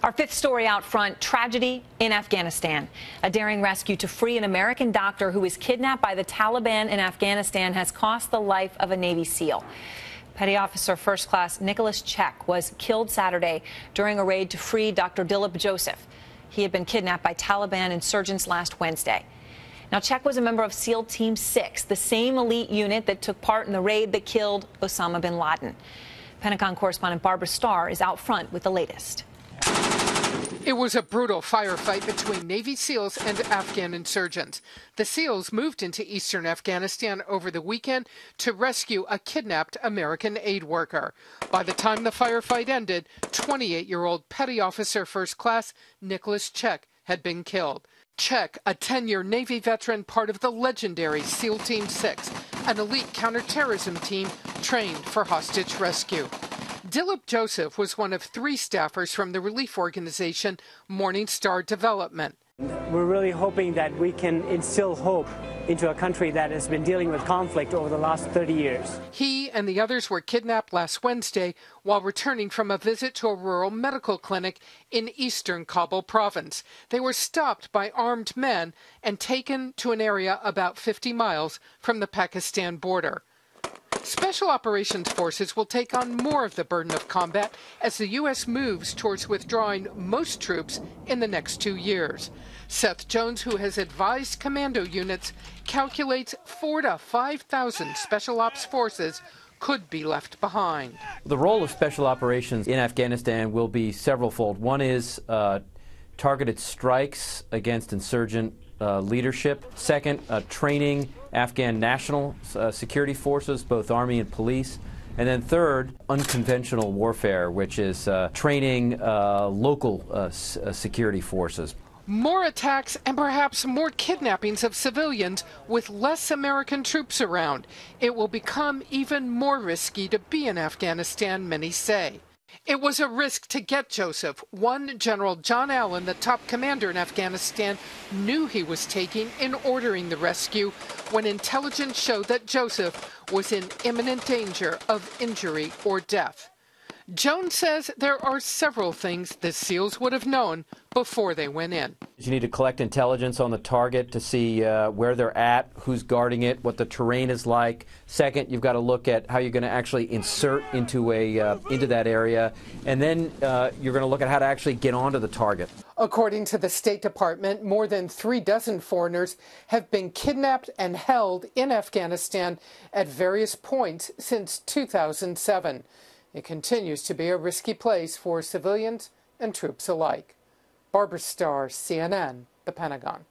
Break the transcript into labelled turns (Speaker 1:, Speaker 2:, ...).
Speaker 1: Our fifth story out front, tragedy in Afghanistan. A daring rescue to free an American doctor who was kidnapped by the Taliban in Afghanistan has cost the life of a Navy SEAL. Petty Officer First Class Nicholas Chek was killed Saturday during a raid to free Dr. Dilip Joseph. He had been kidnapped by Taliban insurgents last Wednesday. Now, Chek was a member of SEAL Team 6, the same elite unit that took part in the raid that killed Osama bin Laden. Pentagon correspondent Barbara Starr is out front with the latest.
Speaker 2: It was a brutal firefight between Navy SEALs and Afghan insurgents. The SEALs moved into eastern Afghanistan over the weekend to rescue a kidnapped American aid worker. By the time the firefight ended, 28-year-old Petty Officer First Class Nicholas Chek had been killed. Chek, a 10-year Navy veteran, part of the legendary SEAL Team 6, an elite counterterrorism team trained for hostage rescue. Dilip Joseph was one of 3 staffers from the relief organization Morning Star Development.
Speaker 3: We're really hoping that we can instill hope into a country that has been dealing with conflict over the last 30 years.
Speaker 2: He and the others were kidnapped last Wednesday while returning from a visit to a rural medical clinic in eastern Kabul province. They were stopped by armed men and taken to an area about 50 miles from the Pakistan border. Special Operations Forces will take on more of the burden of combat as the U.S. moves towards withdrawing most troops in the next 2 years. Seth Jones, who has advised commando units, calculates 4,000 to 5,000 Special Ops forces could be left behind.
Speaker 4: The role of Special Operations in Afghanistan will be severalfold. One is targeted strikes against insurgent leadership. Second, training Afghan national security forces, both army and police. And then third, unconventional warfare, which is training local security forces.
Speaker 2: More attacks and perhaps more kidnappings of civilians with less American troops around. It will become even more risky to be in Afghanistan, many say. It was a risk to get Joseph. One General John Allen, the top commander in Afghanistan, knew he was taking in ordering the rescue when intelligence showed that Joseph was in imminent danger of injury or death. Jones says there are several things the SEALs would have known before they went in.
Speaker 4: You need to collect intelligence on the target to see where they're at, who's guarding it, what the terrain is like. Second, you've got to look at how you're going to actually insert into that area. And then you're going to look at how to actually get onto the target.
Speaker 2: According to the State Department, more than 36 foreigners have been kidnapped and held in Afghanistan at various points since 2007. It continues to be a risky place for civilians and troops alike. Barbara Starr, CNN, The Pentagon.